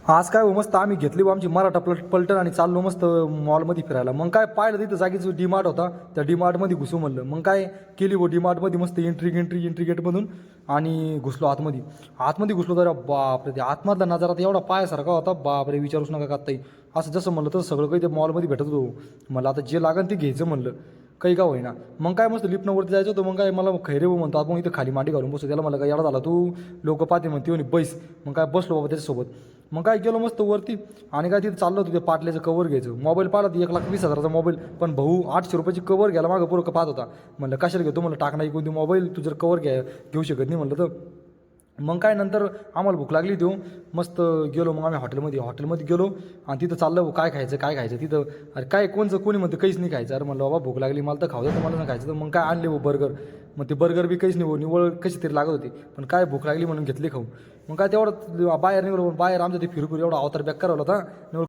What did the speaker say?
आज काय हो मस्त आम्ही घेतली आमची मराठा पलटण आणि चाललो मस्त मॉलमध्ये फिरायला. मग काय पाहिलं तिथं जागीच डीमार्ट होता, त्या डीमार्टमध्ये घुसू म्हणलं. मग काय केली हो डीमार्टमध्ये मस्त एंट्री गेटमधून आणि घुसलो आतमध्ये. आतमध्ये घुसलो तर बापरे, ते आतमधला नजारा तर एवढा पायासारखा होता, बापरे विचारूच नका का ताई. असं जसं म्हणलं तसं सगळं काही ते मॉलमध्ये भेटत होतं. मला आता जे लागन ते घ्यायचं म्हणलं, काही का होईना. मग काय मस्त लिफ्टवरती जायचं होतं. मग काय मला खैरे भाऊ म्हणतात, मग इथं खाली मांडी घालून बसतो. त्याला मला काय येडा झाला तू, लोक पाहते म्हणते म्हणे बैस. मग काय बसलो बाबा त्याच्यासोबत. मग काय गेलो मस्त वरती आणि काय तिथे चाललं होतं ते पाटल्याचं कवर घ्यायचं. मोबाईल पाहिला ती 1,20,000चा मोबाईल, पण भाऊ 800 रुपयाची कवर घ्यायला मागं पोरं पाहत होता. म्हणलं कशाला घेतो, म्हणलं टाकणार कोणती मोबाईल, तू जर कवर घेऊ शकत नाही म्हणलं तर. मग काय नंतर आम्हाला भूक लागली देऊ मस्त गेलो. मग आम्ही हॉटेलमध्ये गेलो आणि तिथं चाललं काय खायचं तिथं. अरे काय कोणी म्हणतं काहीच नाही खायचं. अरे म्हणलं बाबा भूक लागली मला तर खाऊ दे, तुम्हाला नाही खायचं तर मग काय आणले बर्गर. मग ते बर्गर बी काहीच नाही निवळ कशी तरी लागत होती, पण काय भूक लागली म्हणून घेतली खाऊ. मग काय तेवढं बाहेर निघलो. बाहेर आमचं ते फिरू एवढा अवतार बॅक करावला होता.